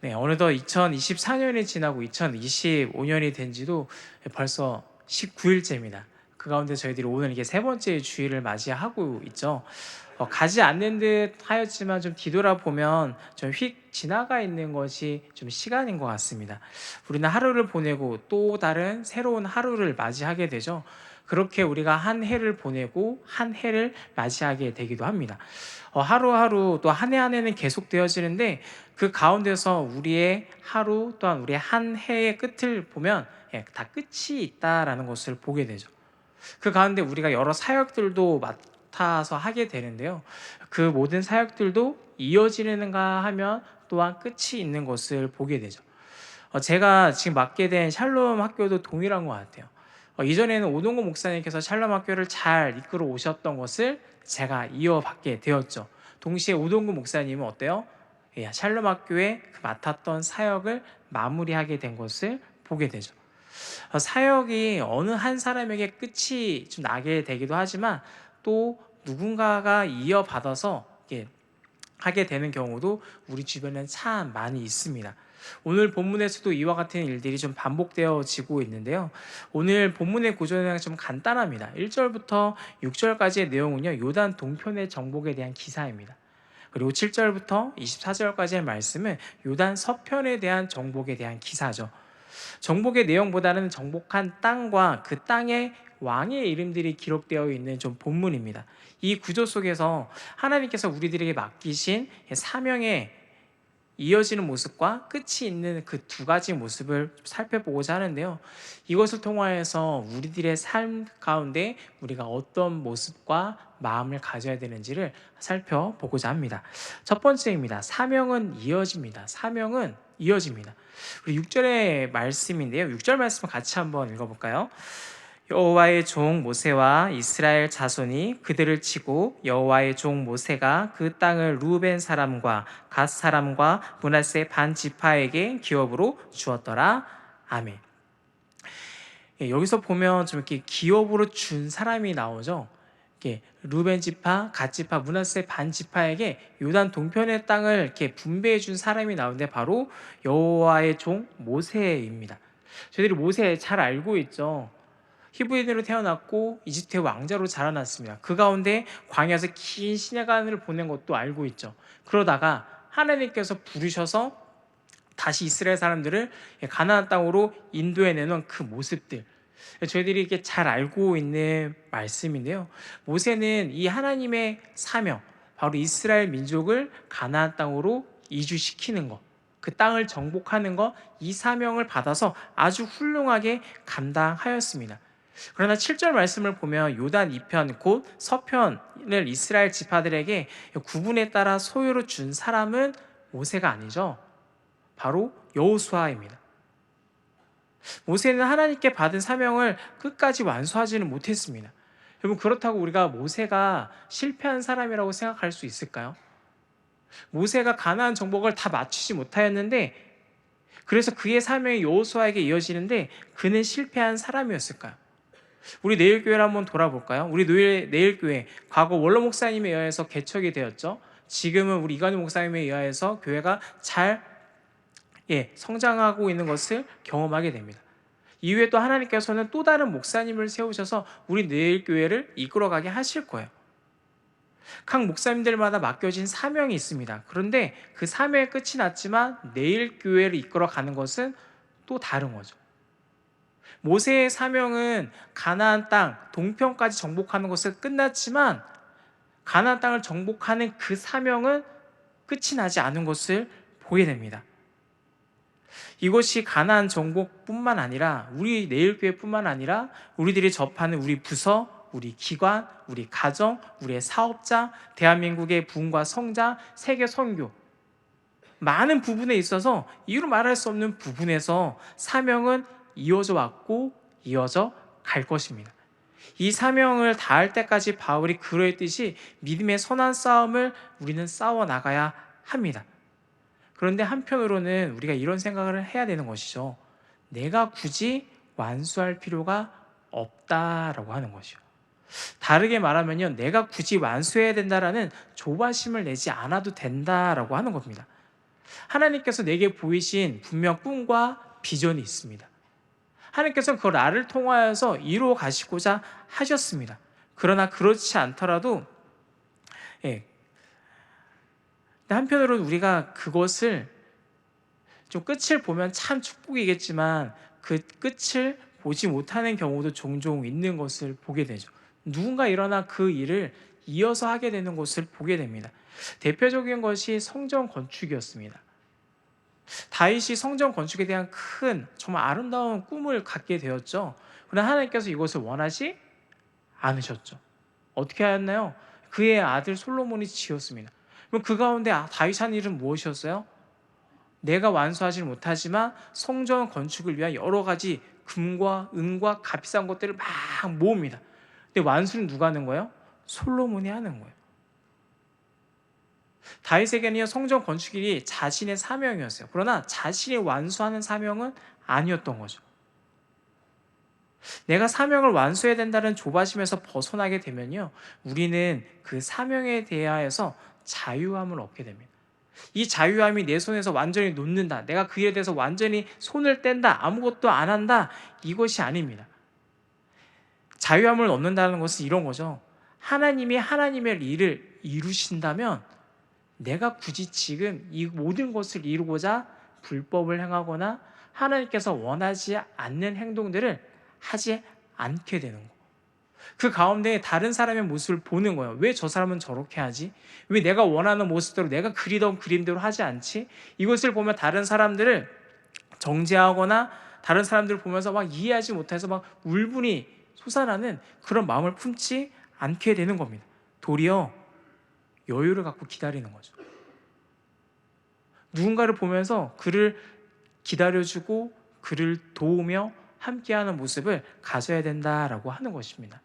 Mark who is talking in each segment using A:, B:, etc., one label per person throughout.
A: 네, 어느덧 2024년이 지나고 2025년이 된 지도 벌써 19일째입니다. 그 가운데 저희들이 오늘 이게 세 번째 주일을 맞이하고 있죠. 가지 않는 듯 하였지만 좀 뒤돌아보면 좀 휙 지나가 있는 것이 좀 시간인 것 같습니다. 우리는 하루를 보내고 또 다른 새로운 하루를 맞이하게 되죠. 그렇게 우리가 한 해를 보내고 한 해를 맞이하게 되기도 합니다. 하루하루 또 한 해 한 해는 계속되어지는데 그 가운데서 우리의 하루 또한 우리의 한 해의 끝을 보면 다 끝이 있다라는 것을 보게 되죠. 그 가운데 우리가 여러 사역들도 맡아서 하게 되는데요. 그 모든 사역들도 이어지는가 하면 또한 끝이 있는 것을 보게 되죠. 제가 지금 맡게 된 샬롬 학교도 동일한 것 같아요. 이전에는 오동구 목사님께서 샬롬 학교를 잘 이끌어 오셨던 것을 제가 이어받게 되었죠. 동시에 오동구 목사님은 어때요? 샬롬 학교에 그 맡았던 사역을 마무리하게 된 것을 보게 되죠. 사역이 어느 한 사람에게 끝이 좀 나게 되기도 하지만 또 누군가가 이어받아서 이렇게 하게 되는 경우도 우리 주변엔 참 많이 있습니다. 오늘 본문에서도 이와 같은 일들이 좀 반복되어지고 있는데요. 오늘 본문의 구조는 좀 간단합니다. 1절부터 6절까지의 내용은요, 요단 동편의 정복에 대한 기사입니다. 그리고 7절부터 24절까지의 말씀은 요단 서편에 대한 정복에 대한 기사죠. 정복의 내용보다는 정복한 땅과 그 땅의 왕의 이름들이 기록되어 있는 좀 본문입니다. 이 구조 속에서 하나님께서 우리들에게 맡기신 사명의 이어지는 모습과 끝이 있는 그 두 가지 모습을 살펴보고자 하는데요. 이것을 통하여서 우리들의 삶 가운데 우리가 어떤 모습과 마음을 가져야 되는지를 살펴보고자 합니다. 첫 번째입니다. 사명은 이어집니다. 사명은 이어집니다. 우리 6절의 말씀인데요. 6절 말씀을 같이 한번 읽어볼까요? 여호와의 종 모세와 이스라엘 자손이 그들을 치고 여호와의 종 모세가 그 땅을 루벤 사람과 갓 사람과 므낫세 반 지파에게 기업으로 주었더라. 아멘. 여기서 보면 좀 이렇게 기업으로 준 사람이 나오죠. 이렇게 루벤 지파, 갓 지파, 므낫세 반 지파에게 요단 동편의 땅을 이렇게 분배해 준 사람이 나오는데 바로 여호와의 종 모세입니다. 저희들이 모세 잘 알고 있죠. 히브리인으로 태어났고 이집트의 왕자로 자라났습니다. 그 가운데 광야에서 긴 시내간을 보낸 것도 알고 있죠. 그러다가 하나님께서 부르셔서 다시 이스라엘 사람들을 가나안 땅으로 인도해내는 그 모습들, 저희들이 이렇게 잘 알고 있는 말씀인데요. 모세는 이 하나님의 사명, 바로 이스라엘 민족을 가나안 땅으로 이주시키는 것, 그 땅을 정복하는 것, 이 사명을 받아서 아주 훌륭하게 감당하였습니다. 그러나 7절 말씀을 보면 요단 2편 곧 서편을 이스라엘 지파들에게 구분에 따라 소유로 준 사람은 모세가 아니죠. 바로 여호수아입니다. 모세는 하나님께 받은 사명을 끝까지 완수하지는 못했습니다. 여러분, 그렇다고 우리가 모세가 실패한 사람이라고 생각할 수 있을까요? 모세가 가나안 정복을 다 마치지 못하였는데, 그래서 그의 사명이 여호수아에게 이어지는데 그는 실패한 사람이었을까요? 우리 내일교회를 한번 돌아볼까요? 우리 내일교회 과거 원로 목사님에 의해서 개척이 되었죠. 지금은 우리 이관희 목사님에 의해서 교회가 잘 성장하고 있는 것을 경험하게 됩니다. 이후에 또 하나님께서는 또 다른 목사님을 세우셔서 우리 내일교회를 이끌어가게 하실 거예요. 각 목사님들마다 맡겨진 사명이 있습니다. 그런데 그 사명의 끝이 났지만 내일교회를 이끌어가는 것은 또 다른 거죠. 모세의 사명은 가나안 땅 동편까지 정복하는 것을 끝났지만 가나안 땅을 정복하는 그 사명은 끝이 나지 않은 것을 보게 됩니다. 이것이 가나안 정복뿐만 아니라 우리 내일교회뿐만 아니라 우리들이 접하는 우리 부서, 우리 기관, 우리 가정, 우리의 사업자, 대한민국의 부흥과 성장, 세계 선교, 많은 부분에 있어서 이루 말할 수 없는 부분에서 사명은 이어져 왔고 이어져 갈 것입니다. 이 사명을 다할 때까지 바울이 그러했듯이 믿음의 선한 싸움을 우리는 싸워 나가야 합니다. 그런데 한편으로는 우리가 이런 생각을 해야 되는 것이죠. 내가 굳이 완수할 필요가 없다라고 하는 것이요. 다르게 말하면요, 내가 굳이 완수해야 된다라는 조바심을 내지 않아도 된다라고 하는 겁니다. 하나님께서 내게 보이신 분명 꿈과 비전이 있습니다. 하나님께서 그 나를 통하여서 이루어 가시고자 하셨습니다. 그러나 그렇지 않더라도 예, 한편으로는 우리가 그것을 좀 끝을 보면 참 축복이겠지만 그 끝을 보지 못하는 경우도 종종 있는 것을 보게 되죠. 누군가 일어나 그 일을 이어서 하게 되는 것을 보게 됩니다. 대표적인 것이 성전 건축이었습니다. 다윗이 성전 건축에 대한 큰 정말 아름다운 꿈을 갖게 되었죠. 그러나 하나님께서 이것을 원하지 않으셨죠. 어떻게 하였나요? 그의 아들 솔로몬이 지었습니다. 그럼 그 가운데 다윗 한 일은 무엇이었어요? 내가 완수하지 못하지만 성전 건축을 위한 여러 가지 금과 은과 값비싼 것들을 막 모읍니다. 근데 완수는 누가 하는 거예요? 솔로몬이 하는 거예요. 다윗에게는 성전 건축이 자신의 사명이었어요. 그러나 자신이 완수하는 사명은 아니었던 거죠. 내가 사명을 완수해야 된다는 조바심에서 벗어나게 되면요, 우리는 그 사명에 대하여서 자유함을 얻게 됩니다. 이 자유함이 내 손에서 완전히 놓는다, 내가 그 일에 대해서 완전히 손을 뗀다, 아무것도 안 한다, 이것이 아닙니다. 자유함을 얻는다는 것은 이런 거죠. 하나님이 하나님의 일을 이루신다면 내가 굳이 지금 이 모든 것을 이루고자 불법을 행하거나 하나님께서 원하지 않는 행동들을 하지 않게 되는 거. 그 가운데 다른 사람의 모습을 보는 거예요. 왜 저 사람은 저렇게 하지? 왜 내가 원하는 모습대로, 내가 그리던 그림대로 하지 않지? 이것을 보면 다른 사람들을 정죄하거나 다른 사람들을 보면서 막 이해하지 못해서 막 울분이 솟아나는 그런 마음을 품지 않게 되는 겁니다. 도리어 여유를 갖고 기다리는 거죠. 누군가를 보면서 그를 기다려주고 그를 도우며 함께하는 모습을 가져야 된다라고 하는 것입니다.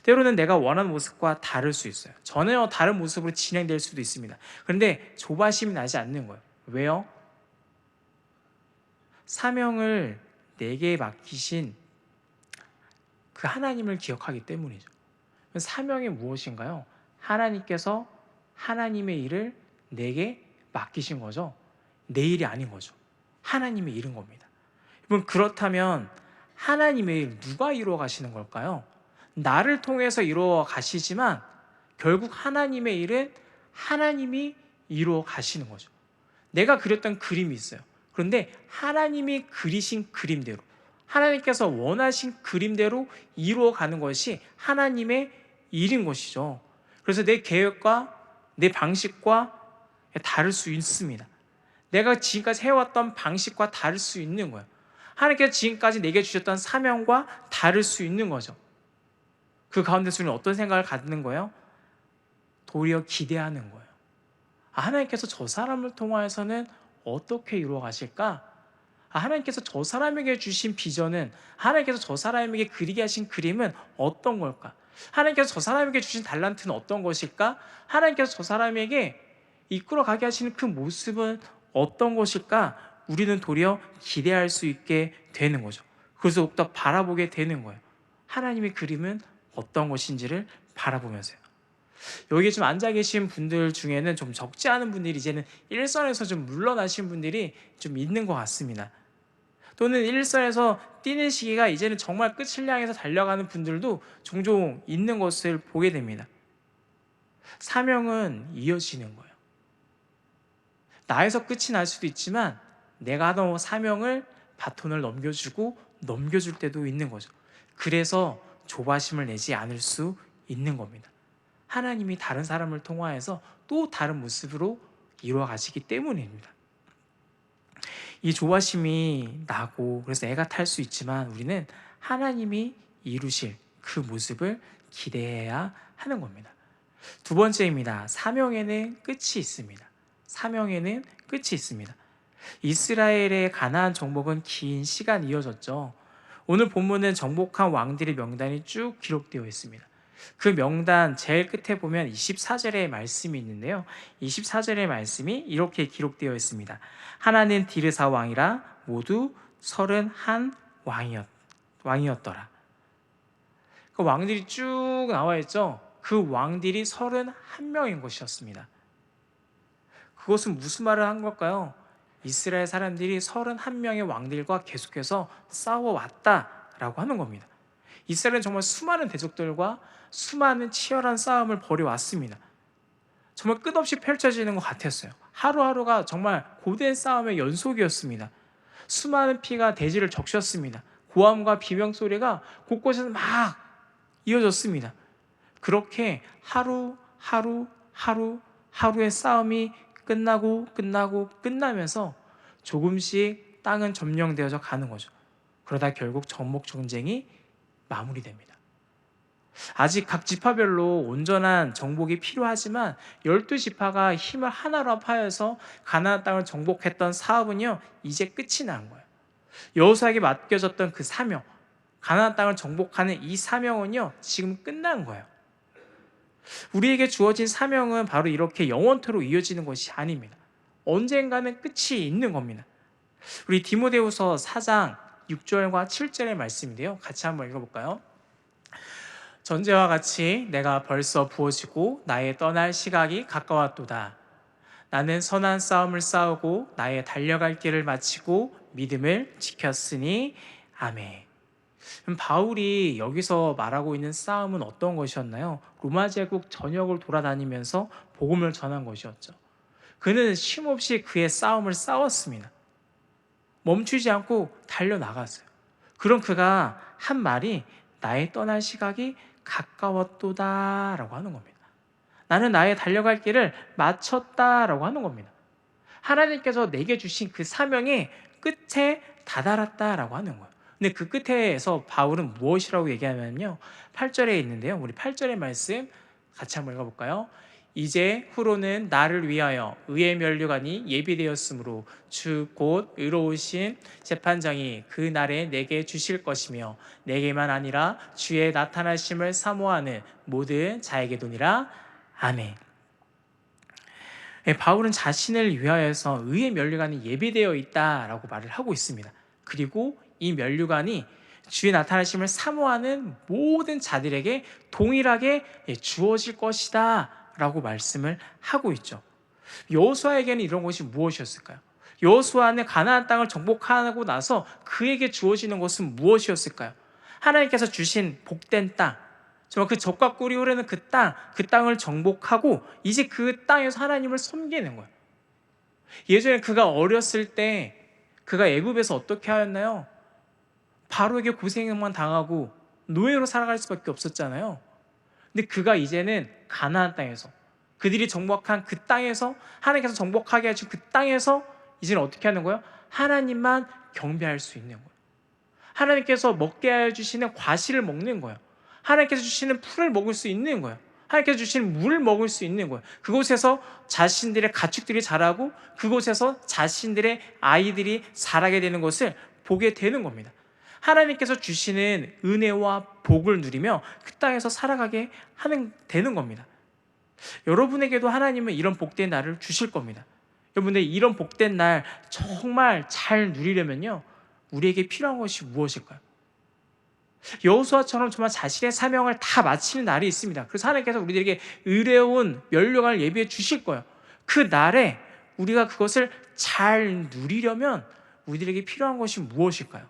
A: 때로는 내가 원하는 모습과 다를 수 있어요. 전혀 다른 모습으로 진행될 수도 있습니다. 그런데 조바심이 나지 않는 거예요. 왜요? 사명을 내게 맡기신 그 하나님을 기억하기 때문이죠. 사명이 무엇인가요? 하나님께서 하나님의 일을 내게 맡기신 거죠. 내 일이 아닌 거죠. 하나님의 일인 겁니다. 여러분, 그렇다면 하나님의 일 누가 이루어 가시는 걸까요? 나를 통해서 이루어 가시지만 결국 하나님의 일은 하나님이 이루어 가시는 거죠. 내가 그렸던 그림이 있어요. 그런데 하나님이 그리신 그림대로, 하나님께서 원하신 그림대로 이루어 가는 것이 하나님의 일인 것이죠. 그래서 내 계획과 내 방식과 다를 수 있습니다. 내가 지금까지 해왔던 방식과 다를 수 있는 거예요. 하나님께서 지금까지 내게 주셨던 사명과 다를 수 있는 거죠. 그 가운데서 우리는 어떤 생각을 갖는 거예요? 도리어 기대하는 거예요. 하나님께서 저 사람을 통하여서는 어떻게 이루어 가실까? 하나님께서 저 사람에게 주신 비전은, 하나님께서 저 사람에게 그리게 하신 그림은 어떤 걸까? 하나님께서 저 사람에게 주신 달란트는 어떤 것일까? 하나님께서 저 사람에게 이끌어 가게 하시는 그 모습은 어떤 것일까? 우리는 도리어 기대할 수 있게 되는 거죠. 그래서 더욱더 바라보게 되는 거예요. 하나님의 그림은 어떤 것인지를 바라보면서요. 여기 좀 앉아 계신 분들 중에는 좀 적지 않은 분들이 이제는 일선에서 좀 물러나신 분들이 좀 있는 것 같습니다. 또는 일선에서 뛰는 시기가 이제는 정말 끝을 향해서 달려가는 분들도 종종 있는 것을 보게 됩니다. 사명은 이어지는 거예요. 나에서 끝이 날 수도 있지만 내가 하던 사명을 바톤을 넘겨줄 때도 있는 거죠. 그래서 조바심을 내지 않을 수 있는 겁니다. 하나님이 다른 사람을 통하여서 또 다른 모습으로 이루어 가시기 때문입니다. 이 조바심이 나고 그래서 애가 탈 수 있지만 우리는 하나님이 이루실 그 모습을 기대해야 하는 겁니다. 두 번째입니다. 사명에는 끝이 있습니다. 사명에는 끝이 있습니다. 이스라엘의 가나안 정복은 긴 시간 이어졌죠. 오늘 본문은 정복한 왕들의 명단이 쭉 기록되어 있습니다. 그 명단 제일 끝에 보면 24절의 말씀이 있는데요. 24절의 말씀이 이렇게 기록되어 있습니다. 하나는 디르사 왕이라 모두 31 왕이었더라. 그 왕들이 쭉 나와 있죠. 그 왕들이 31명인 것이었습니다. 그것은 무슨 말을 한 걸까요? 이스라엘 사람들이 31명의 왕들과 계속해서 싸워왔다라고 하는 겁니다. 이스라엘은 정말 수많은 대적들과 수많은 치열한 싸움을 벌여왔습니다. 정말 끝없이 펼쳐지는 것 같았어요. 하루하루가 정말 고된 싸움의 연속이었습니다. 수많은 피가 대지를 적셨습니다. 고함과 비명소리가 곳곳에서 막 이어졌습니다. 그렇게 하루의 싸움이 끝나면서 조금씩 땅은 점령되어져 가는 거죠. 그러다 결국 정복 전쟁이 마무리됩니다. 아직 각 지파별로 온전한 정복이 필요하지만 12지파가 힘을 하나로 합하여서 가나안 땅을 정복했던 사업은요, 이제 끝이 난 거예요. 여호수아에게 맡겨졌던 그 사명, 가나안 땅을 정복하는 이 사명은요, 지금 끝난 거예요. 우리에게 주어진 사명은 바로 이렇게 영원토록 이어지는 것이 아닙니다. 언젠가는 끝이 있는 겁니다. 우리 디모데후서 4장 6절과 7절의 말씀인데요, 같이 한번 읽어볼까요? 전제와 같이 내가 벌써 부어지고 나의 떠날 시각이 가까웠도다. 나는 선한 싸움을 싸우고 나의 달려갈 길을 마치고 믿음을 지켰으니 아멘. 바울이 여기서 말하고 있는 싸움은 어떤 것이었나요? 로마 제국 전역을 돌아다니면서 복음을 전한 것이었죠. 그는 쉼없이 그의 싸움을 싸웠습니다. 멈추지 않고 달려나갔어요. 그럼 그가 한 말이 나의 떠날 시각이 가까웠도다라고 하는 겁니다. 나는 나의 달려갈 길을 마쳤다라고 하는 겁니다. 하나님께서 내게 주신 그 사명의 끝에 다다랐다라고 하는 거예요. 근데 그 끝에서 바울은 무엇이라고 얘기하냐면요, 8절에 있는데요, 우리 8절의 말씀 같이 한번 읽어볼까요? 이제 후로는 나를 위하여 의의 면류관이 예비되었으므로 주 곧 의로우신 재판장이 그 날에 내게 주실 것이며 내게만 아니라 주의 나타나심을 사모하는 모든 자에게도니라. 아멘. 바울은 자신을 위하여서 의의 면류관이 예비되어 있다라고 말을 하고 있습니다. 그리고 이 면류관이 주의 나타나심을 사모하는 모든 자들에게 동일하게 주어질 것이다 라고 말씀을 하고 있죠. 여호수아에게는 이런 것이 무엇이었을까요? 여호수아는 가나안 땅을 정복하고 나서 그에게 주어지는 것은 무엇이었을까요? 하나님께서 주신 복된 땅, 정말 그 젖과 꿀이 흐르는 그 땅을 정복하고 이제 그 땅에서 하나님을 섬기는 거예요. 예전에 그가 어렸을 때 그가 애굽에서 어떻게 하였나요? 바로에게 고생만 당하고 노예로 살아갈 수밖에 없었잖아요. 근데 그가 이제는 가나안 땅에서, 그들이 정복한 그 땅에서, 하나님께서 정복하게 하신 그 땅에서 이제는 어떻게 하는 거예요? 하나님만 경배할 수 있는 거예요. 하나님께서 먹게 하여 주시는 과실을 먹는 거예요. 하나님께서 주시는 풀을 먹을 수 있는 거예요. 하나님께서 주시는 물을 먹을 수 있는 거예요. 그곳에서 자신들의 가축들이 자라고 그곳에서 자신들의 아이들이 자라게 되는 것을 보게 되는 겁니다. 하나님께서 주시는 은혜와 복을 누리며 그 땅에서 살아가게 되는 겁니다. 여러분에게도 하나님은 이런 복된 날을 주실 겁니다. 여러분들 이런 복된 날 정말 잘 누리려면요, 우리에게 필요한 것이 무엇일까요? 여호수아처럼 정말 자신의 사명을 다 마치는 날이 있습니다. 그래서 하나님께서 우리들에게 의로운 면류관을 예비해 주실 거예요. 그 날에 우리가 그것을 잘 누리려면 우리들에게 필요한 것이 무엇일까요?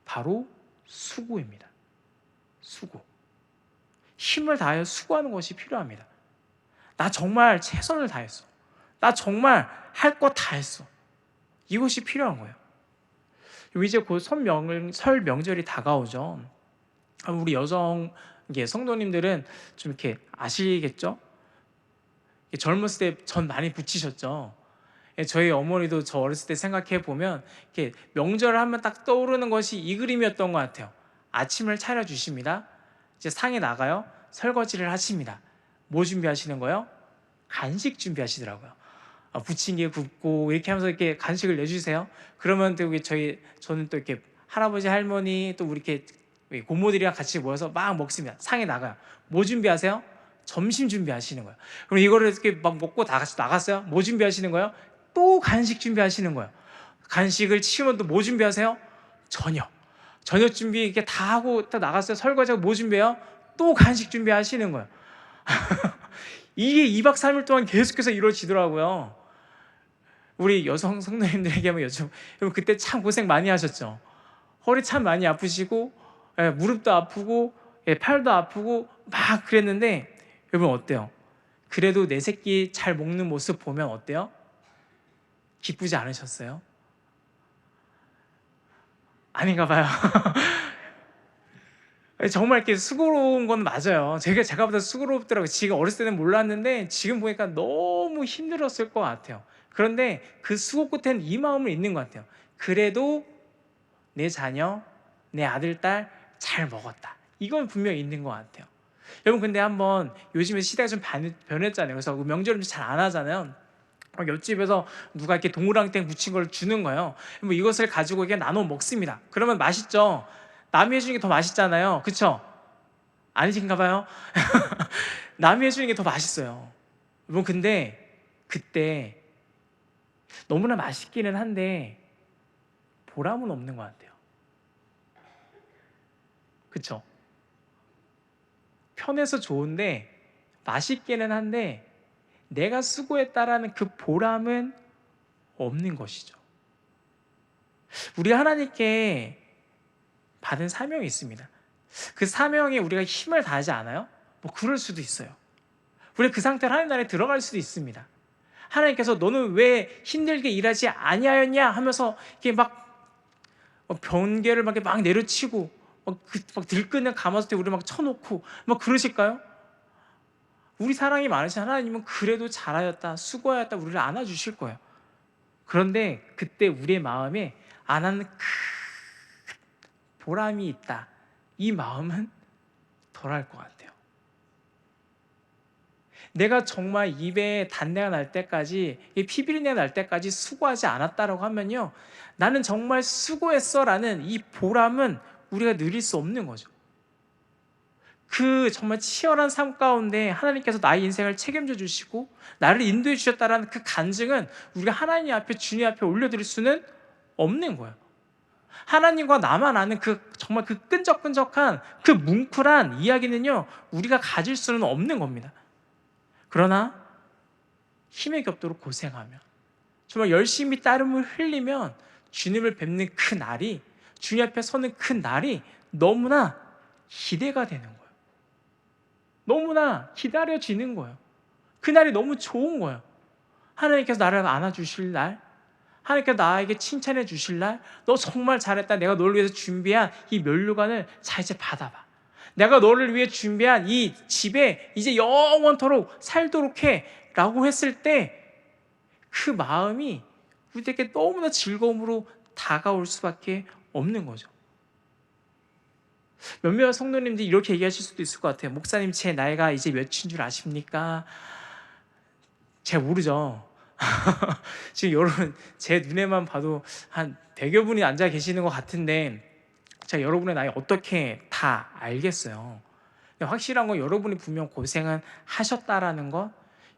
A: 바로 수고입니다. 수고. 힘을 다하여 수고하는 것이 필요합니다. 나 정말 최선을 다했어. 나 정말 할 거 다 했어. 이것이 필요한 거예요. 이제 곧 설 명절이 다가오죠. 우리 여성 성도님들은 좀 이렇게 아시겠죠? 젊었을 때 전 많이 붙이셨죠. 저희 어머니도 저 어렸을 때 생각해 보면 이렇게 명절을 하면 딱 떠오르는 것이 이 그림이었던 것 같아요. 아침을 차려 주십니다. 이제 상에 나가요. 설거지를 하십니다. 뭐 준비하시는 거예요? 간식 준비하시더라고요. 부침개 굽고 이렇게 하면서 이렇게 간식을 내주세요. 그러면 또 저는 또 이렇게 할아버지 할머니 또 우리 이렇게 고모들이랑 같이 모여서 막 먹습니다. 상에 나가요. 뭐 준비하세요? 점심 준비하시는 거예요. 그럼 이거를 이렇게 막 먹고 다 같이 나갔어요. 뭐 준비하시는 거예요? 또 간식 준비하시는 거예요. 간식을 치우면 또 뭐 준비하세요? 저녁 준비 이렇게 다 하고 딱 나갔어요. 설거지하고 뭐 준비해요? 또 간식 준비하시는 거예요. 이게 2박 3일 동안 계속해서 이루어지더라고요. 우리 여성 성도님들에게 한번 여러분 그때 참 고생 많이 하셨죠? 허리 참 많이 아프시고, 예, 무릎도 아프고, 예, 팔도 아프고 막 그랬는데 여러분 어때요? 그래도 내 새끼 잘 먹는 모습 보면 어때요? 기쁘지 않으셨어요? 아닌가 봐요. 정말 이렇게 수고로운 건 맞아요. 제가 보다 수고롭더라고요. 지금 어렸을 때는 몰랐는데 지금 보니까 너무 힘들었을 것 같아요. 그런데 그 수고 끝에는 이 마음을 있는 것 같아요. 그래도 내 자녀, 내 아들, 딸 잘 먹었다. 이건 분명히 있는 것 같아요. 여러분 근데 한번 요즘에 시대가 좀 변했잖아요. 그래서 명절은 잘 안 하잖아요. 옆집에서 누가 이렇게 동그랑땡 붙인 걸 주는 거예요. 뭐 이것을 가지고 그냥 나눠 먹습니다. 그러면 맛있죠. 남이 해주는 게 더 맛있잖아요. 그쵸? 아니신가 봐요. 남이 해주는 게 더 맛있어요. 여러분 근데 그때 너무나 맛있기는 한데 보람은 없는 것 같아요. 그쵸? 편해서 좋은데 맛있기는 한데 내가 수고했다라는 그 보람은 없는 것이죠. 우리 하나님께 받은 사명이 있습니다. 그 사명에 우리가 힘을 다하지 않아요? 뭐 그럴 수도 있어요. 우리 그 상태로 하나님 나라에 들어갈 수도 있습니다. 하나님께서 너는 왜 힘들게 일하지 아니하였냐 하면서 이렇게 막 번개를 막 내려치고 막 들끓는 가마솥에 우리 막 쳐놓고 막 그러실까요? 우리 사랑이 많으신 하나님은 그래도 잘하였다, 수고하였다 우리를 안아주실 거예요. 그런데 그때 우리의 마음에 안 하는 큰 보람이 있다. 이 마음은 덜할 것 같아요. 내가 정말 입에 단내가 날 때까지, 피비린내가 날 때까지 수고하지 않았다라고 하면요, 나는 정말 수고했어라는 이 보람은 우리가 누릴 수 없는 거죠. 그 정말 치열한 삶 가운데 하나님께서 나의 인생을 책임져 주시고 나를 인도해 주셨다라는 그 간증은 우리가 하나님 앞에, 주님 앞에 올려드릴 수는 없는 거예요. 하나님과 나만 아는 그 정말 그 끈적끈적한 그 뭉클한 이야기는요, 우리가 가질 수는 없는 겁니다. 그러나 힘에 겹도록 고생하면, 정말 열심히 땀을 흘리면 주님을 뵙는 그 날이, 주님 앞에 서는 그 날이 너무나 기대가 되는 거예요. 너무나 기다려지는 거예요. 그 날이 너무 좋은 거예요. 하나님께서 나를 안아주실 날, 하나님께서 나에게 칭찬해 주실 날, 너 정말 잘했다. 내가 너를 위해서 준비한 이 면류관을 자 이제 받아봐. 내가 너를 위해 준비한 이 집에 이제 영원토록 살도록 해 라고 했을 때 그 마음이 우리에게 너무나 즐거움으로 다가올 수밖에 없는 거죠. 몇몇 성도님들이 이렇게 얘기하실 수도 있을 것 같아요. 목사님, 제 나이가 이제 몇인 줄 아십니까? 잘 모르죠. 지금 여러분 제 눈에만 봐도 한 100여 분이 앉아 계시는 것 같은데 제가 여러분의 나이 어떻게 다 알겠어요. 확실한 건 여러분이 분명 고생은 하셨다라는 것,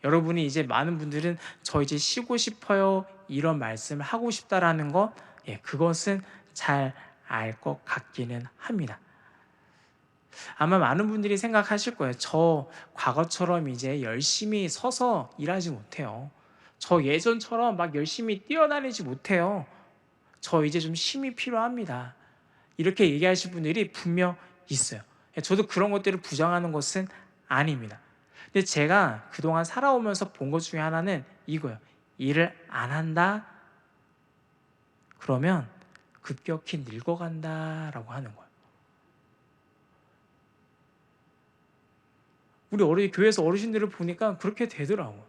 A: 여러분이 이제 많은 분들은 저 이제 쉬고 싶어요 이런 말씀을 하고 싶다라는 것, 예, 그것은 잘 알 것 같기는 합니다. 아마 많은 분들이 생각하실 거예요. 저 과거처럼 이제 열심히 서서 일하지 못해요. 저 예전처럼 막 열심히 뛰어다니지 못해요. 저 이제 좀 쉼이 필요합니다. 이렇게 얘기하실 분들이 분명 있어요. 저도 그런 것들을 부정하는 것은 아닙니다. 근데 제가 그동안 살아오면서 본 것 중에 하나는 이거예요. 일을 안 한다? 그러면 급격히 늙어간다라고 하는 거예요. 우리 교회에서 어르신들을 보니까 그렇게 되더라고요.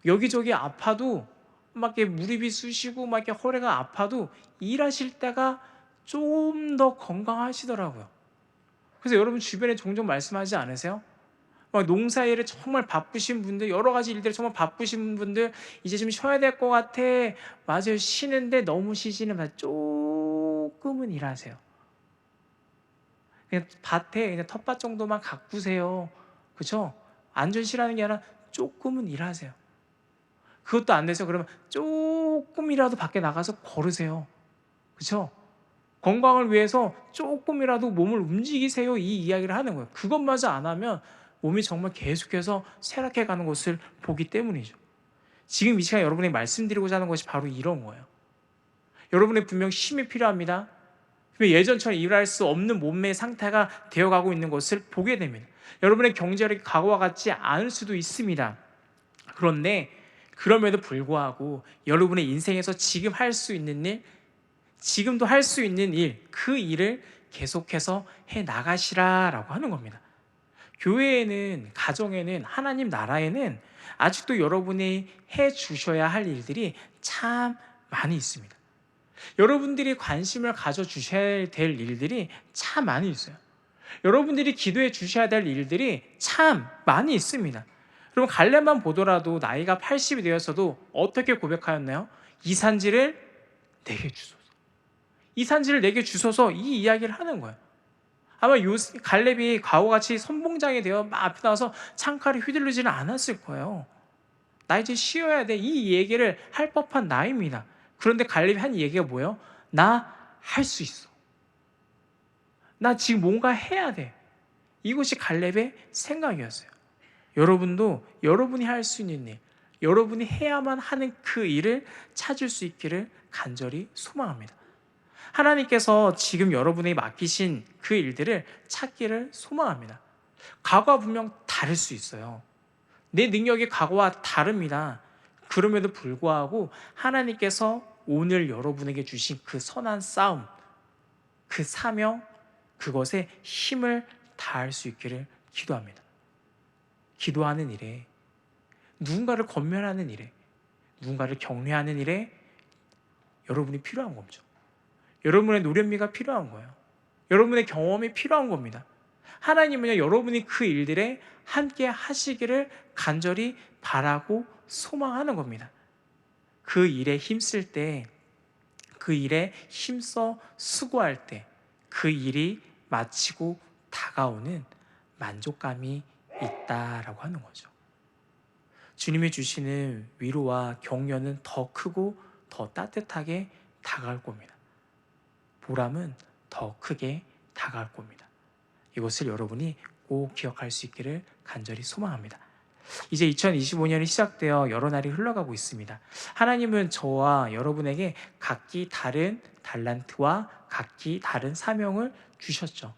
A: 여기저기 아파도 막 이렇게 무릎이 쑤시고 막 이렇게 허리가 아파도 일하실 때가 좀 더 건강하시더라고요. 그래서 여러분 주변에 종종 말씀하지 않으세요? 막 농사일에 정말 바쁘신 분들, 여러 가지 일들에 정말 바쁘신 분들, 이제 좀 쉬어야 될 것 같아. 맞아요. 쉬는데 너무 쉬지는 마. 조금은 일하세요. 그냥 밭에 그냥 텃밭 정도만 가꾸세요. 그렇죠? 완전 쉬라는 게 아니라 조금은 일하세요. 그것도 안 돼서 그러면 조금이라도 밖에 나가서 걸으세요. 그렇죠? 건강을 위해서 조금이라도 몸을 움직이세요. 이 이야기를 하는 거예요. 그것마저 안 하면 몸이 정말 계속해서 쇠락해 가는 것을 보기 때문이죠. 지금 이 시간 여러분에게 말씀드리고자 하는 것이 바로 이런 거예요. 여러분의 분명 힘이 필요합니다. 예전처럼 일할 수 없는 몸의 상태가 되어가고 있는 것을 보게 됩니다. 여러분의 경제력이 과거와 같지 않을 수도 있습니다. 그런데 그럼에도 불구하고 여러분의 인생에서 지금 할 수 있는 일, 지금도 할 수 있는 일, 그 일을 계속해서 해 나가시라라고 하는 겁니다. 교회에는, 가정에는, 하나님 나라에는 아직도 여러분이 해 주셔야 할 일들이 참 많이 있습니다. 여러분들이 관심을 가져 주셔야 될 일들이 참 많이 있어요. 여러분들이 기도해 주셔야 될 일들이 참 많이 있습니다. 여러분 갈렙만 보더라도 나이가 80이 되었어도 어떻게 고백하였나요? 이 산지를 내게 주소서. 이 산지를 내게 주소서, 이 이야기를 하는 거예요. 아마 갈렙이 과거같이 선봉장이 되어 막 앞에 나와서 창칼을 휘두르지는 않았을 거예요. 나 이제 쉬어야 돼, 이 얘기를 할 법한 나이입니다. 그런데 갈렙이 한 얘기가 뭐예요? 나 할 수 있어. 나 지금 뭔가 해야 돼. 이것이 갈렙의 생각이었어요. 여러분도 여러분이 할 수 있는 일, 여러분이 해야만 하는 그 일을 찾을 수 있기를 간절히 소망합니다. 하나님께서 지금 여러분에게 맡기신 그 일들을 찾기를 소망합니다. 과거와 분명 다를 수 있어요. 내 능력이 과거와 다릅니다. 그럼에도 불구하고 하나님께서 오늘 여러분에게 주신 그 선한 싸움, 그 사명, 그것에 힘을 다할 수 있기를 기도합니다. 기도하는 일에, 누군가를 권면하는 일에, 누군가를 격려하는 일에 여러분이 필요한 거죠. 여러분의 노련미가 필요한 거예요. 여러분의 경험이 필요한 겁니다. 하나님은요, 여러분이 그 일들에 함께 하시기를 간절히 바라고 소망하는 겁니다. 그 일에 힘쓸 때, 그 일에 힘써 수고할 때, 그 일이 마치고 다가오는 만족감이 있다라고 하는 거죠. 주님이 주시는 위로와 격려는 더 크고 더 따뜻하게 다가올 겁니다. 보람은 더 크게 다가올 겁니다. 이것을 여러분이 꼭 기억할 수 있기를 간절히 소망합니다. 이제 2025년이 시작되어 여러 날이 흘러가고 있습니다. 하나님은 저와 여러분에게 각기 다른 달란트와 각기 다른 사명을 주셨죠.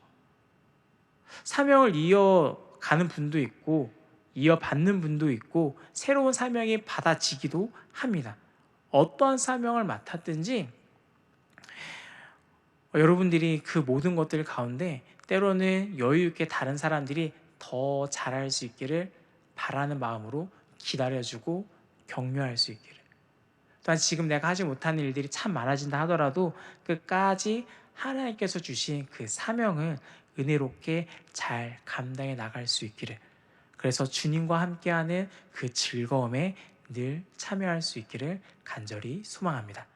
A: 사명을 이어가는 분도 있고 이어받는 분도 있고 새로운 사명이 받아지기도 합니다. 어떠한 사명을 맡았든지 여러분들이 그 모든 것들 가운데 때로는 여유 있게 다른 사람들이 더 잘할 수 있기를 바라는 마음으로 기다려주고 격려할 수 있기를, 또한 지금 내가 하지 못하는 일들이 참 많아진다 하더라도 끝까지 하나님께서 주신 그 사명을 은혜롭게 잘 감당해 나갈 수 있기를, 그래서 주님과 함께하는 그 즐거움에 늘 참여할 수 있기를 간절히 소망합니다.